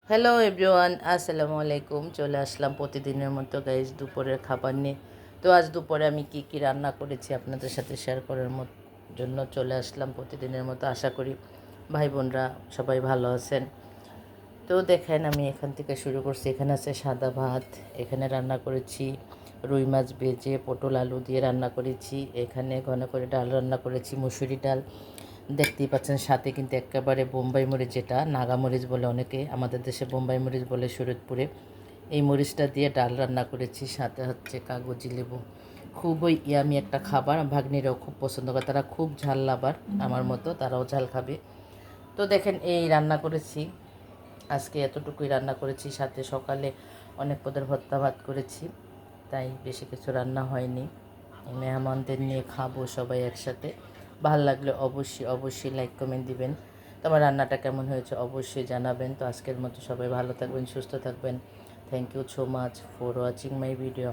Hello everyone, আসসালামু আলাইকুম। চলে আসলাম প্রতিদিনের মতো গাইজ দুপুরের খাবার নিয়ে। তো আজ দুপুরে আমি কি কি রান্না করেছি আপনাদের সাথে শেয়ার করার জন্য চলে আসলাম প্রতিদিনের মতো। আশা করি ভাই বোনরা সবাই ভালো আছেন। তো দেখেন আমি এখান থেকে শুরু করছি। এখানে আছে সাদা ভাত, এখানে রান্না করেছি রুই মাছ ভেজে পটল আলু দিয়ে রান্না করেছি, এখানে ঘন করে ডাল রান্না করেছি, মুসুরি ডাল দেখতেই পাচ্ছেন। সাথে কিন্তু একেবারে বোম্বাই মরিচ, যেটা নাগা মরিচ বলে অনেকে, আমাদের দেশে বোম্বাই মরিচ বলে শরীয়তপুরে, এই মরিচটা দিয়ে ডাল রান্না করেছি। সাথে হচ্ছে কাগজি লেবু। খুবই ইয়ামি একটা খাবার, ভাগ্নিরাও খুব পছন্দ করে, তারা খুব ঝাল লাভার আমার মতো, তারাও ঝাল খাবে। তো দেখেন এই রান্না করেছি, আজকে এতটুকুই রান্না করেছি। সাথে সকালে অনেক পদের ভর্তা ভাত করেছি, তাই বেশি কিছু রান্না হয়নি। মেহমানদের নিয়ে খাবো সবাই একসাথে। ভালো লাগলে অবশ্যই লাইক কমেন্ট দিবেন। তো আমার রান্নাটা কেমন হয়েছে অবশ্যই জানাবেন। তো আজকের মতো সবাই ভালো থাকবেন, সুস্থ থাকবেন। Thank you so much for watching my video.